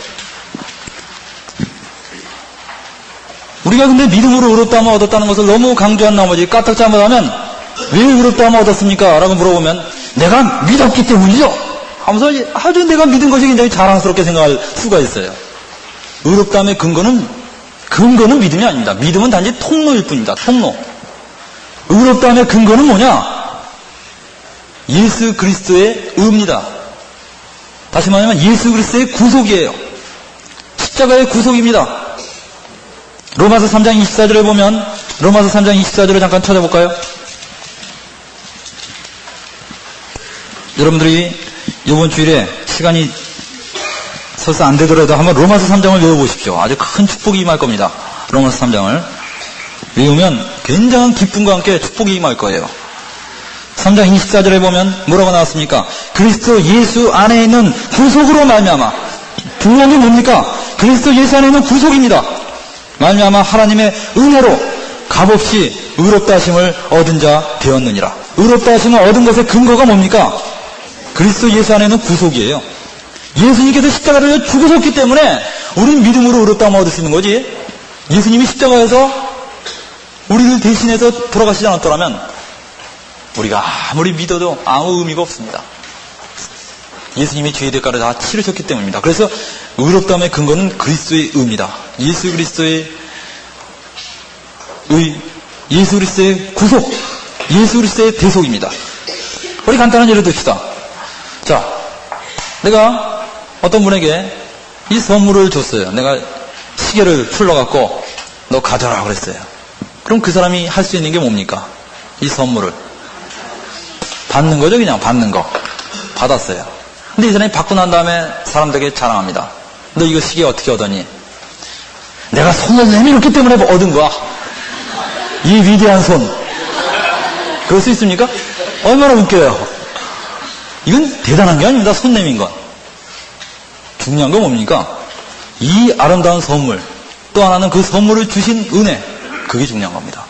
우리가 근데 믿음으로 의롭다함을 얻었다는 것을 너무 강조한 나머지 까딱 잘못하면 왜 의롭다함을 얻었습니까? 라고 물어보면 내가 믿었기 때문이죠. 하면서 아주 내가 믿은 것이 굉장히 자랑스럽게 생각할 수가 있어요. 의롭다함의 근거는 믿음이 아닙니다. 믿음은 단지 통로일 뿐입니다. 통로. 의롭다함의 근거는 뭐냐? 예수 그리스도의 의입니다. 다시 말하면 예수 그리스도의 구속이에요. 십자가의 구속입니다. 로마서 3장 24절에 보면 로마서 3장 24절을 잠깐 찾아볼까요? 여러분들이 이번 주일에 시간이 설사 안 되더라도 한번 로마서 3장을 외워보십시오. 아주 큰 축복이 임할 겁니다. 로마서 3장을 외우면 굉장한 기쁨과 함께 축복이 임할 거예요. 3장 24절에 보면 뭐라고 나왔습니까? 그리스도 예수 안에 있는 구속으로 말미암아. 중요한 게 뭡니까? 그리스도 예수 안에 있는 구속입니다. 말미암아 하나님의 은혜로 값없이 의롭다 하심을 얻은 자 되었느니라. 의롭다 하심을 얻은 것의 근거가 뭡니까? 그리스도 예수 안에 있는 구속이에요. 예수님께서 십자가를 죽으셨기 때문에 우리는 믿음으로 의롭다함을 얻을 수 있는 거지. 예수님이 십자가에서 우리를 대신해서 돌아가시지 않았더라면 우리가 아무리 믿어도 아무 의미가 없습니다. 예수님이 죄의 대가를 다 치르셨기 때문입니다. 그래서 의롭다함의 근거는 그리스도의 의입니다. 예수 그리스도의 의, 예수 그리스도의 구속, 예수 그리스도의 대속입니다. 우리 간단한 예를 듭시다. 자, 내가 어떤 분에게 이 선물을 줬어요. 내가 시계를 풀러갖고 너 가져라 그랬어요. 그럼 그 사람이 할 수 있는 게 뭡니까? 이 선물을 받는 거죠. 그냥 받는 거. 받았어요. 근데 이 사람이 받고 난 다음에 사람들에게 자랑합니다. 너 이거 시계 어떻게 얻었니? 내가 손을 내밀었기 때문에 얻은 거야. 이 위대한 손. 그럴 수 있습니까? 얼마나 웃겨요. 이건 대단한 게 아닙니다. 손 내민 건. 중요한 건 뭡니까? 이 아름다운 선물, 또 하나는 그 선물을 주신 은혜, 그게 중요한 겁니다.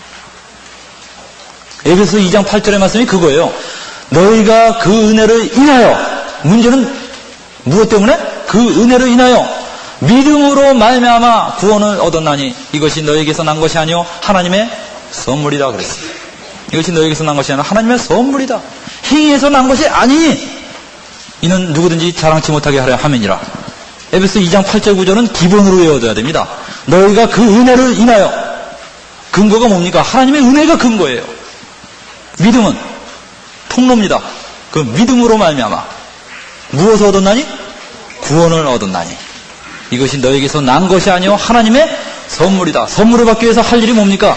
에베소 2장 8절의 말씀이 그거예요. 너희가 그 은혜를 인하여, 문제는 무엇 때문에? 그 은혜를 인하여 믿음으로 말미암아 구원을 얻었나니 이것이 너희에게서 난 것이 아니요 하나님의 선물이다 그랬어요. 이것이 너희에게서 난 것이 아니라 하나님의 선물이다. 행위에서 난 것이 아니니 이는 누구든지 자랑치 못하게 하려 함이니라. 에베소 2장 8절 9절은 기본으로 외워둬야 됩니다. 너희가 그 은혜를 인하여. 근거가 뭡니까? 하나님의 은혜가 근거예요. 믿음은 통로입니다. 그 믿음으로 말미암아 무엇을 얻었나니? 구원을 얻었나니 이것이 너에게서 난 것이 아니요 하나님의 선물이다. 선물을 받기 위해서 할 일이 뭡니까?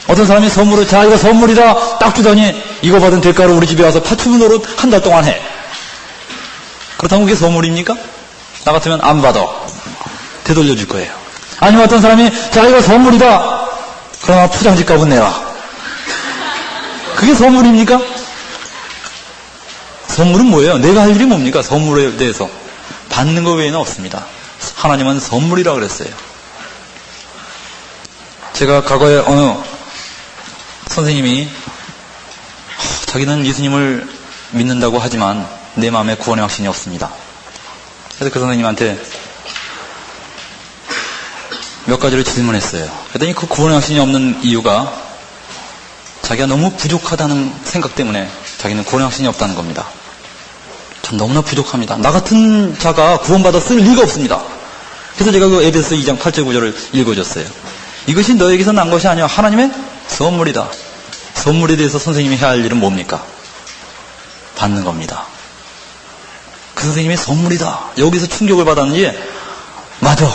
어떤 사람이 선물을 자 이거 선물이다 딱 주더니 이거 받은 대가로 우리 집에 와서 파출부 노릇 한 달 동안 해. 그렇다면 그게 선물입니까? 나 같으면 안 받아. 되돌려 줄 거예요. 아니면 어떤 사람이 자 이거 선물이다 그러나 포장지 값은 내라. 그게 선물입니까? 선물은 뭐예요? 내가 할 일이 뭡니까? 선물에 대해서 받는 것 외에는 없습니다. 하나님은 선물이라 그랬어요. 제가 과거에 어느 선생님이 자기는 예수님을 믿는다고 하지만 내 마음에 구원의 확신이 없습니다. 그래서 그 선생님한테 몇 가지를 질문했어요. 그랬더니 그 구원의 확신이 없는 이유가 자기가 너무 부족하다는 생각 때문에 자기는 구원의 확신이 없다는 겁니다. 참 너무나 부족합니다. 나 같은 자가 구원받았을 리가 없습니다. 그래서 제가 그 에베소 2장 8절 9절을 읽어줬어요. 이것이 너에게서 난 것이 아니야. 하나님의 선물이다. 선물에 대해서 선생님이 해야 할 일은 뭡니까? 받는 겁니다. 그 선생님의 선물이다. 여기서 충격을 받았는지, 맞아,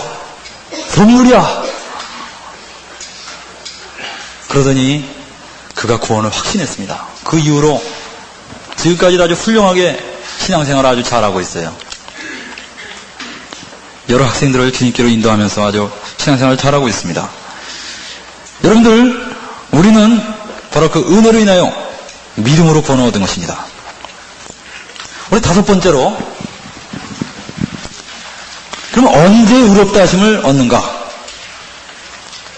선물이야. 그러더니 그가 구원을 확신했습니다. 그 이후로 지금까지도 아주 훌륭하게 신앙생활을 아주 잘하고 있어요. 여러 학생들을 주님께로 인도하면서 아주 신앙생활을 잘하고 있습니다. 여러분들, 우리는 바로 그 은혜로 인하여 믿음으로 구원을 얻은 것입니다. 우리 다섯 번째로, 그럼 언제 의롭다 하심을 얻는가?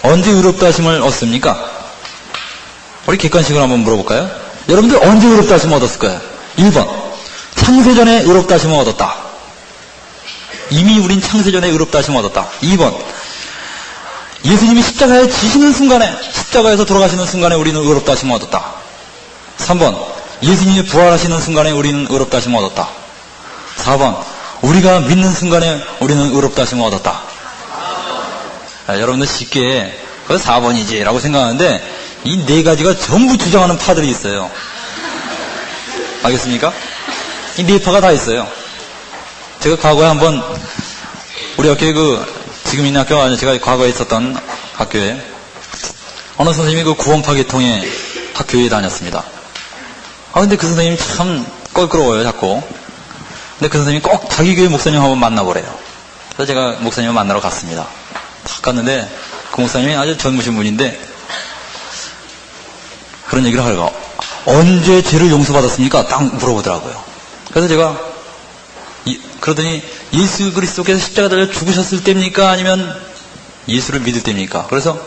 언제 의롭다 하심을 얻습니까? 우리 객관식으로 한번 물어볼까요? 여러분들 언제 의롭다 하심을 얻었을까요? 1번, 창세전에 의롭다 하심을 얻었다. 이미 우린 창세전에 의롭다 하심을 얻었다. 2번, 예수님이 십자가에 지시는 순간에, 십자가에서 돌아가시는 순간에 우리는 의롭다 하심을 얻었다. 3번, 예수님이 부활하시는 순간에 우리는 의롭다 하심을 얻었다. 4번, 우리가 믿는 순간에 우리는 의롭다 하심을 얻었다. 여러분들 쉽게 그 4번이지 라고 생각하는데 이 네 가지가 전부 주장하는 파들이 있어요. 알겠습니까? 이 네 파가 다 있어요. 제가 과거에 한번 우리 학교에 지금 있는 학교가 아니라 제가 과거에 있었던 학교에 어느 선생님이 그 구원파 계통의 학교에 다녔습니다. 근데 그 선생님이 참 껄끄러워요, 자꾸. 근데 그 선생님이 꼭 자기 교회 목사님 한번 만나보래요. 그래서 제가 목사님을 만나러 갔습니다. 딱 갔는데 그 목사님이 아주 젊으신 분인데 그런 얘기를 하려고, 언제 죄를 용서받았습니까? 딱 물어보더라고요. 그래서 제가 그러더니 예수 그리스도께서 십자가 달려 죽으셨을 때입니까? 아니면 예수를 믿을 때입니까? 그래서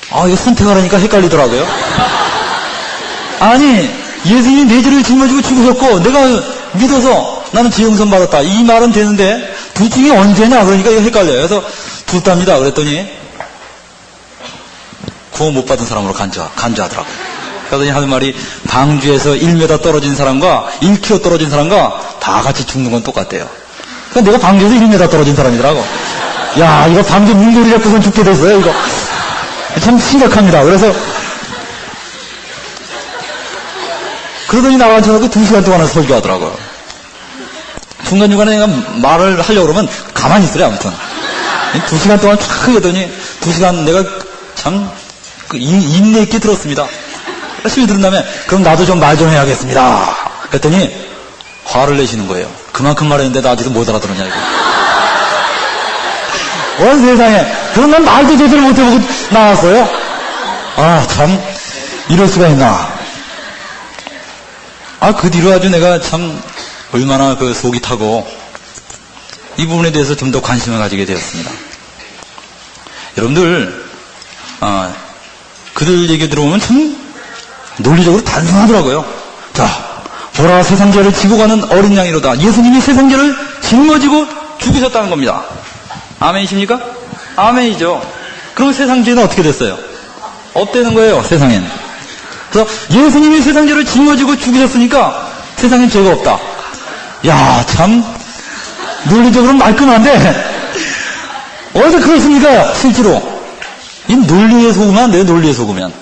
이거 선택하라니까 헷갈리더라고요. 아니, 예수님이 내 죄를 짊어지고 죽으셨고 내가 믿어서 나는 죄 용서 받았다, 이 말은 되는데 둘 중에 언제냐? 그러니까 이거 헷갈려요. 그래서 둘 다입니다. 그랬더니 구원 못 받은 사람으로 간주하더라고요. 그러더니 하는 말이, 방주에서 1m 떨어진 사람과 1km 떨어진 사람과 다 같이 죽는 건 똑같대요. 그러니까 내가 방주에서 1m 떨어진 사람이더라고. 야, 이거 방주 물놀이 잡고선 죽게 됐어요, 이거. 참 심각합니다. 그러더니 나와 앉혀놓고 2시간 동안 설교하더라고요. 중간중간에 내가 말을 하려고 그러면 가만히 있으래, 아무튼. 2시간 동안 쫙 하더니 2시간 내가 참 인내 있게 들었습니다. 열심히 들은 다음에, 그럼 나도 좀 말 좀 해야겠습니다. 그랬더니 화를 내시는 거예요. 그만큼 말했는데 나 아직도 못 알아들었냐, 이거. 세상에. 그럼 난 말도 제대로 못 해보고 나왔어요. 참 이럴 수가 있나. 그 뒤로 아주 내가 참 얼마나 속이 타고 이 부분에 대해서 좀 더 관심을 가지게 되었습니다. 여러분들, 그들 얘기 들어보면 참 논리적으로 단순하더라고요. 자, 보라, 세상 죄를 지고 가는 어린 양이로다. 예수님이 세상 죄를 짊어지고 죽으셨다는 겁니다. 아멘이십니까? 아멘이죠. 그럼 세상 죄는 어떻게 됐어요? 없대는 거예요, 세상엔. 그래서 예수님이 세상 죄를 짊어지고 죽으셨으니까 세상엔 죄가 없다. 야, 참 논리적으로는 말끔한데 어디서 그렇습니까? 실제로 이 논리에 속으면 안 돼요. 논리에 속으면.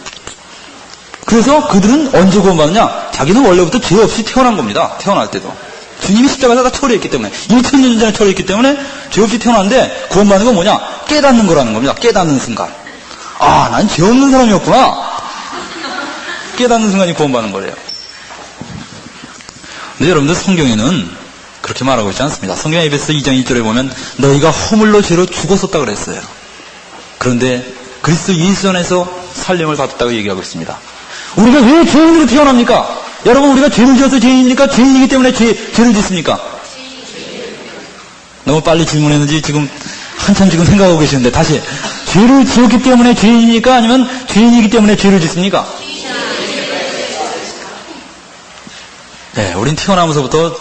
그래서 그들은 언제 구원받느냐? 자기는 원래부터 죄 없이 태어난 겁니다. 태어날 때도 주님이 십자가에서 다 처리했기 때문에, 2000년 전에 처리했기 때문에 죄 없이 태어났는데, 구원받는 건 뭐냐? 깨닫는 거라는 겁니다. 깨닫는 순간. 난 죄 없는 사람이었구나. 깨닫는 순간이 구원받는 거래요. 근데 여러분들, 성경에는 그렇게 말하고 있지 않습니다. 성경 에베소 2장 1절에 보면 너희가 허물로 죄로 죽었었다 그랬어요. 그런데 그리스도 예수 안에서 살림을 받았다고 얘기하고 있습니다. 우리가 왜 죄인으로 태어납니까? 여러분, 우리가 죄를 지어서 죄인입니까? 죄인이기 때문에 죄를 짓습니까? 너무 빨리 질문했는지 지금 한참 지금 생각하고 계시는데, 다시, 죄를 지었기 때문에 죄인입니까? 아니면 죄인이기 때문에 죄를 짓습니까? 네, 우린 태어나면서부터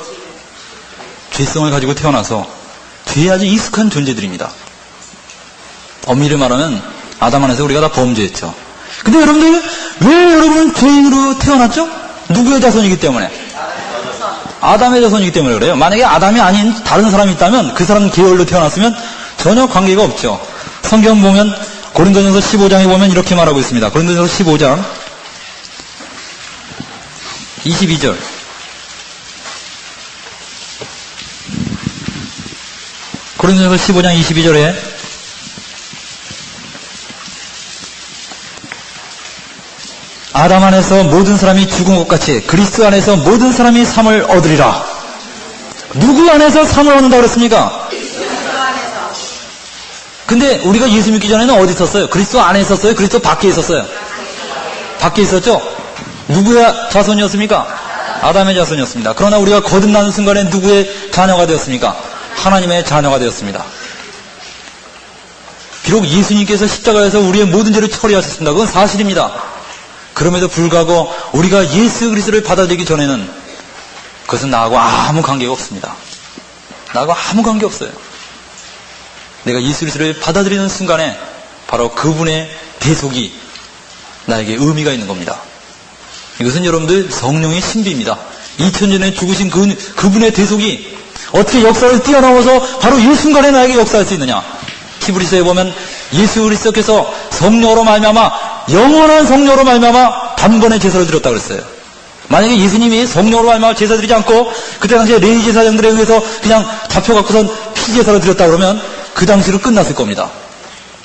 죄성을 가지고 태어나서 죄에 아주 익숙한 존재들입니다. 엄밀히 말하면 아담 안에서 우리가 다 범죄했죠. 근데 여러분들, 왜 여러분은 죄인으로 태어났죠? 누구의 자손이기 때문에? 아담의 자손이기 때문에 그래요. 만약에 아담이 아닌 다른 사람이 있다면 그 사람 계열로 태어났으면 전혀 관계가 없죠. 성경 보면 고린도전서 15장에 보면 이렇게 말하고 있습니다. 고린도전서 15장 22절. 고린도전서 15장 22절에 아담 안에서 모든 사람이 죽은 것 같이 그리스도 안에서 모든 사람이 삶을 얻으리라. 누구 안에서 삶을 얻는다고 그랬습니까? 근데 우리가 예수 믿기 전에는 어디 있었어요? 그리스도 안에 있었어요? 그리스도 밖에 있었어요? 밖에 있었죠? 누구의 자손이었습니까? 아담의 자손이었습니다. 그러나 우리가 거듭나는 순간에 누구의 자녀가 되었습니까? 하나님의 자녀가 되었습니다. 비록 예수님께서 십자가에서 우리의 모든 죄를 처리하셨습니다. 그건 사실입니다. 그럼에도 불구하고 우리가 예수 그리스도를 받아들이기 전에는 그것은 나하고 아무 관계가 없습니다. 나하고 아무 관계 없어요. 내가 예수 그리스도를 받아들이는 순간에 바로 그분의 대속이 나에게 의미가 있는 겁니다. 이것은 여러분들 성령의 신비입니다. 2000년에 죽으신 그분의 대속이 어떻게 역사를 뛰어넘어서 바로 이 순간에 나에게 역사할 수 있느냐. 히브리서에 보면 예수 그리스도께서 성령으로 말미암아 영원한 성령으로 말미암아 단번에 제사를 드렸다고 그랬어요. 만약에 예수님이 성령으로 말미암아 제사 드리지 않고 그때 당시에 레위 제사장들에 의해서 그냥 잡혀갖고선 피제사를 드렸다 그러면 그 당시로 끝났을 겁니다.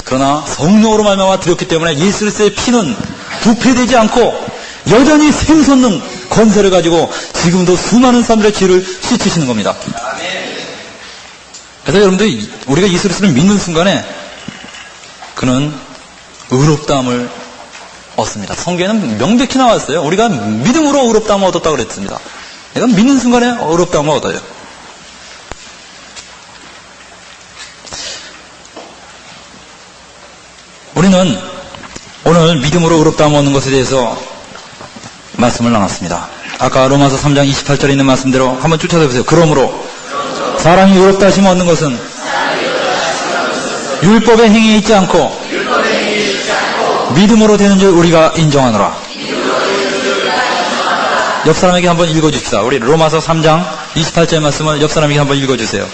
그러나 성령으로 말미암아 드렸기 때문에 예수 그리스도의 피는 부패되지 않고 여전히 생솟는 권세를 가지고 지금도 수많은 사람들의 죄를 씻으시는 겁니다. 그래서 여러분들 우리가 예수 그리스도를 믿는 순간에 그는 의롭다함을 얻습니다. 성경에는 명백히 나왔어요. 우리가 믿음으로 의롭다함을 얻었다고 그랬습니다. 내가 믿는 순간에 의롭다함을 얻어요. 우리는 오늘 믿음으로 의롭다함을 얻는 것에 대해서 말씀을 나눴습니다. 아까 로마서 3장 28절에 있는 말씀대로 한번 쫓아서 보세요. 그러므로 사람이 의롭다 하심을 얻는 것은 율법의 행위에 있지 않고 믿음으로 되는 줄 우리가 인정하노라. 옆 사람에게 한번 읽어줍시다. 우리 로마서 3장 28절 말씀을 옆 사람에게 한번 읽어주세요.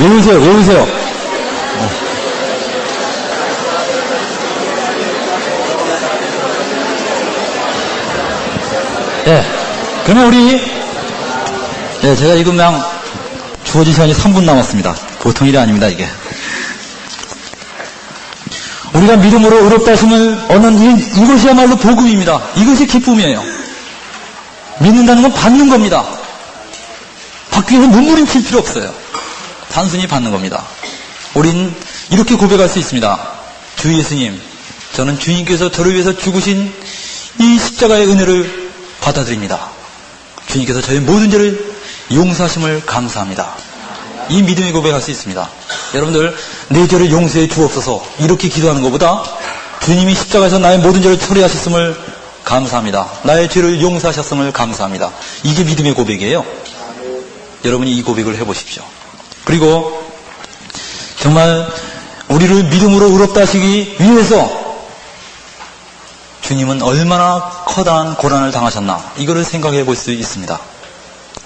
외우세요, 외우세요. 네. 그러면 제가 지금 그냥 주어진 시간이 3분 남았습니다. 보통 일이 아닙니다, 이게. 우리가 믿음으로 의롭다 하심을 얻는 이것이야말로 복음입니다. 이것이 기쁨이에요. 믿는다는 건 받는 겁니다. 받기 위해서 몸부림칠 필요 없어요. 단순히 받는 겁니다. 우린 이렇게 고백할 수 있습니다. 주 예수님, 저는 주님께서 저를 위해서 죽으신 이 십자가의 은혜를 받아들입니다. 주님께서 저의 모든 죄를 용서하심을 감사합니다. 이 믿음의 고백할 수 있습니다. 여러분들, 내 죄를 용서해 주옵소서 이렇게 기도하는 것보다 주님이 십자가에서 나의 모든 죄를 처리하셨음을 감사합니다. 나의 죄를 용서하셨음을 감사합니다. 이게 믿음의 고백이에요. 여러분이 이 고백을 해보십시오. 그리고 정말 우리를 믿음으로 의롭다 하시기 위해서 주님은 얼마나 커다란 고난을 당하셨나 이거를 생각해 볼 수 있습니다.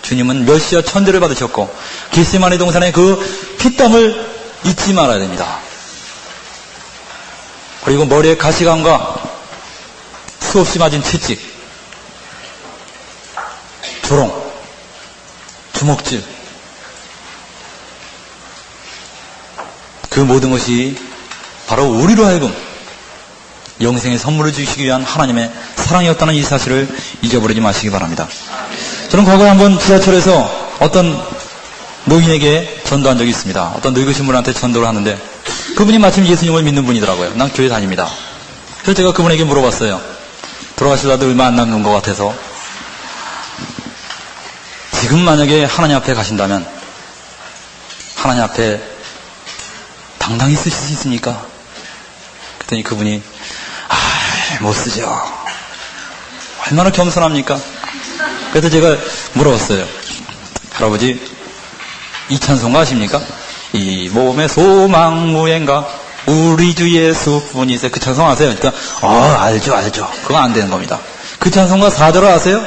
주님은 멸시와 천대를 받으셨고 겟세마네 동산의 그 피땀을 잊지 말아야 됩니다. 그리고 머리에 가시관과 수없이 맞은 채찍, 조롱, 주먹질, 그 모든 것이 바로 우리로 하여금 영생의 선물을 주시기 위한 하나님의 사랑이었다는 이 사실을 잊어버리지 마시기 바랍니다. 저는 과거에 한번 지하철에서 어떤 노인에게 전도한 적이 있습니다. 어떤 늙으신 분한테 전도를 하는데 그분이 마침 예수님을 믿는 분이더라고요. 난 교회 다닙니다. 그래서 제가 그분에게 물어봤어요. 돌아가시려도 얼마 안 남는 것 같아서 지금 만약에 하나님 앞에 가신다면 하나님 앞에 당당히 쓰실 수 있습니까? 그랬더니 그분이 못 쓰죠. 얼마나 나 겸손합니까? 그래서 제가 물어봤어요. 할아버지, 이 찬송가 아십니까? 이 몸의 소망 무행가 우리 주 예수뿐이세. 그 찬송 아세요? 그러니까 알죠. 그거 안 되는 겁니다. 그 찬송가 4절 아세요?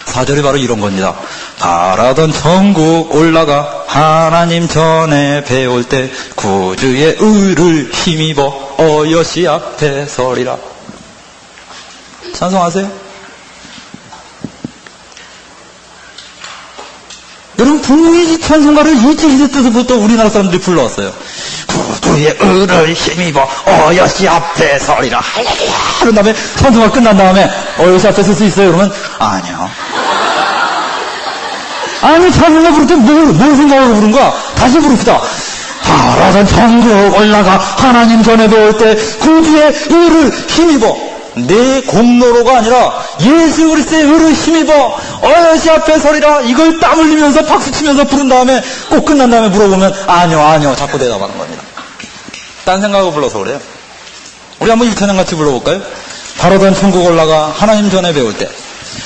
4절이 바로 이런 겁니다. 바라던 천국 올라가 하나님 전에 배울 때 구주의 의를 힘입어 어여시 앞에 서리라. 찬송 아세요? 여러분, 분명히 이 찬송가를 일제시대 때부터 우리나라 사람들이 불러왔어요. 구주의 의를 힘입어 어여시 앞에 서리라. 할렐루야. 그런 다음에 찬송가 끝난 다음에 어여시 앞에 설 수 있어요? 그러면 아니요. 아니, 찬송가 부를 때 뭘 생각하고 부른 거야? 다시 부릅시다. 바라던 천국 올라가 하나님 전에 배울 때 구주의 의를 힘입어. 내 공로로가 아니라 예수 그리스도의 의를 힘입어 어여시 앞에 서리라. 이걸 땀 흘리면서 박수치면서 부른 다음에 꼭 끝난 다음에 물어보면 아니요 자꾸 대답하는 겁니다. 딴 생각하고 불러서 그래요. 우리 한번 1찬양 같이 불러볼까요? 바라던 천국 올라가 하나님 전에 배울 때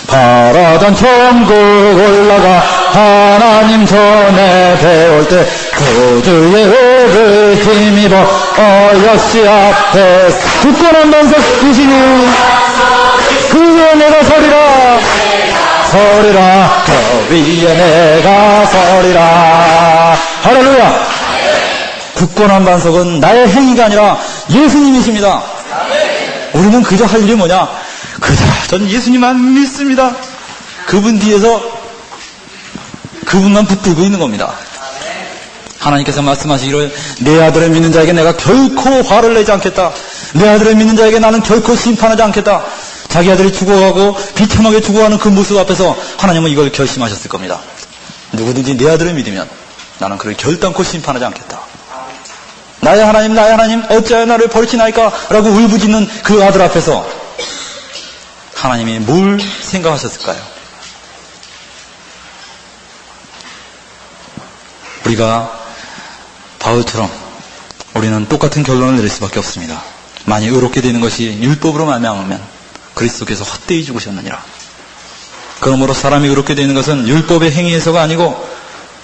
바라던 천국 올라가 하나님 전에 배울 때 구주의 의를 힘입어 어여시 앞에 굳건한 반석 주시니 그 위에 내가 서리라 저 위에 내가 서리라. 할렐루야. 굳건한 반석은 나의 행위가 아니라 예수님이십니다. 우리는 그저 할 일이 뭐냐? 전 예수님만 믿습니다. 그분 뒤에서 그분만 붙들고 있는 겁니다. 하나님께서 말씀하시기를 내 아들을 믿는 자에게 내가 결코 화를 내지 않겠다. 내 아들을 믿는 자에게 나는 결코 심판하지 않겠다. 자기 아들이 죽어가고 비참하게 죽어가는 그 모습 앞에서 하나님은 이걸 결심하셨을 겁니다. 누구든지 내 아들을 믿으면 나는 그를 결단코 심판하지 않겠다. 나의 하나님 어찌하여 나를 버리시나이까 라고 울부짖는 그 아들 앞에서 하나님이 뭘 생각하셨을까요? 우리가 바울처럼 우리는 똑같은 결론을 내릴 수밖에 없습니다. 만일 의롭게 되는 것이 율법으로 말미암으면 그리스도께서 헛되이 죽으셨느니라. 그러므로 사람이 의롭게 되는 것은 율법의 행위에서가 아니고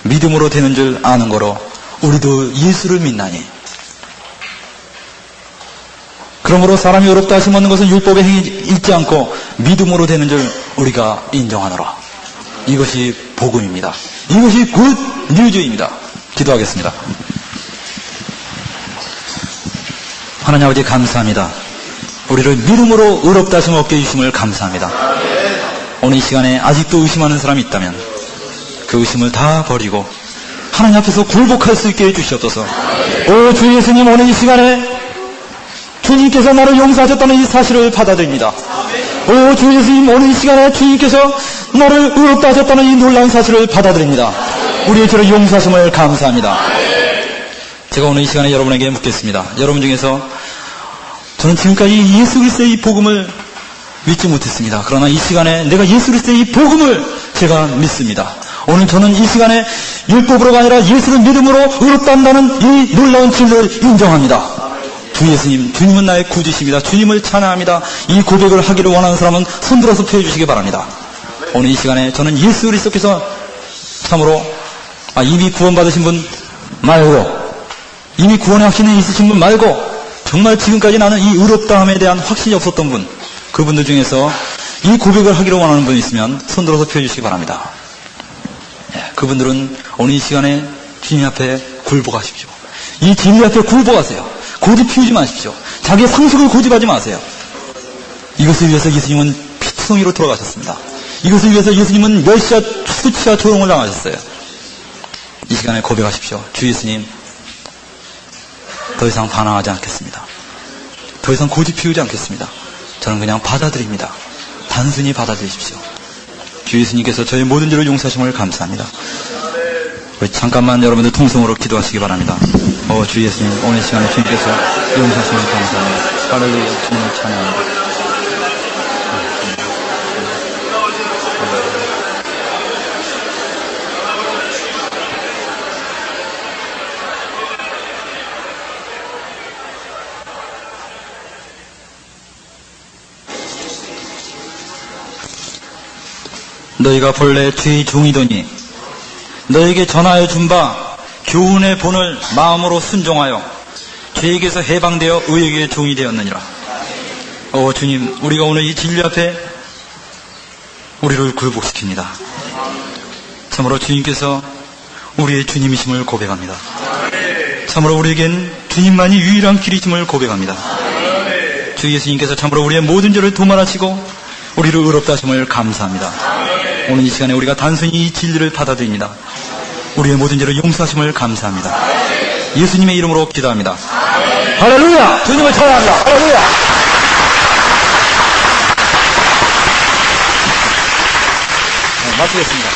믿음으로 되는 줄 아는 거로 우리도 예수를 믿나니. 그러므로 사람이 의롭다 하심 얻는 것은 율법의 행위 읽지 않고 믿음으로 되는 줄 우리가 인정하노라. 이것이 복음입니다. 이것이 굿 뉴즈입니다. 기도하겠습니다. 하나님 아버지 감사합니다. 우리를 믿음으로 의롭다 하심 얻게 해주심을 감사합니다. 오늘 이 시간에 아직도 의심하는 사람이 있다면 그 의심을 다 버리고 하나님 앞에서 굴복할 수 있게 해주시옵소서. 오 주 예수님, 오늘 이 시간에 주님께서 나를 용서하셨다는 이 사실을 받아들입니다. 오 주 예수님, 오늘 이 시간에 주님께서 너를 의롭다 하셨다는 이 놀라운 사실을 받아들입니다. 우리의 죄를 용서하심을 감사합니다. 제가 오늘 이 시간에 여러분에게 묻겠습니다. 여러분 중에서 저는 지금까지 예수 그리스도의 이 복음을 믿지 못했습니다. 그러나 이 시간에 내가 예수 그리스도의 이 복음을 제가 믿습니다. 오늘 저는 이 시간에 율법으로가 아니라 예수를 믿음으로 의롭다 한다는 이 놀라운 진리를 인정합니다. 주 예수님, 주님은 나의 구주십니다. 주님을 찬양합니다. 이 고백을 하기를 원하는 사람은 손들어서 펴해 주시기 바랍니다. 오늘 이 시간에 저는 예수 그리스도께서 참으로 이미 구원받으신 분 말고, 이미 구원의 확신이 있으신 분 말고, 정말 지금까지 나는 이 의롭다함에 대한 확신이 없었던 분, 그분들 중에서 이 고백을 하기를 원하는 분 있으면 손들어서 펴해 주시기 바랍니다. 그분들은 오늘 이 시간에 주님 앞에 굴복하십시오. 이 진리 앞에 굴복하세요. 고집 피우지 마십시오. 자기의 상식을 고집하지 마세요. 이것을 위해서 예수님은 피투성이로 돌아가셨습니다. 이것을 위해서 예수님은 멸시와 수치와 조롱을 당하셨어요. 이 시간에 고백하십시오. 주 예수님, 더 이상 반항하지 않겠습니다. 더 이상 고집 피우지 않겠습니다. 저는 그냥 받아들입니다. 단순히 받아들이십시오. 주 예수님께서 저의 모든 죄를 용서하심을 감사합니다. 잠깐만 여러분들 통성으로 기도하시기 바랍니다. 주 예수님, 오늘 시간에 주님께서 용서하심을 감사합니다. 할렐루야, 주님을 찬양합니다. 너희가 본래 주의 종이더니 너에게 전하여 준 바 교훈의 본을 마음으로 순종하여 죄에게서 해방되어 의에게 종이 되었느니라. 주님, 우리가 오늘 이 진리 앞에 우리를 굴복시킵니다. 참으로 주님께서 우리의 주님이심을 고백합니다. 참으로 우리에겐 주님만이 유일한 길이심을 고백합니다. 주 예수님께서 참으로 우리의 모든 죄를 도말하시고 우리를 의롭다 하심을 감사합니다. 오늘 이 시간에 우리가 단순히 이 진리를 받아들입니다. 우리의 모든 죄를 용서하심을 감사합니다. 예수님의 이름으로 기도합니다. 할렐루야! 주님을 찬양합니다. 할렐루야! 마치겠습니다.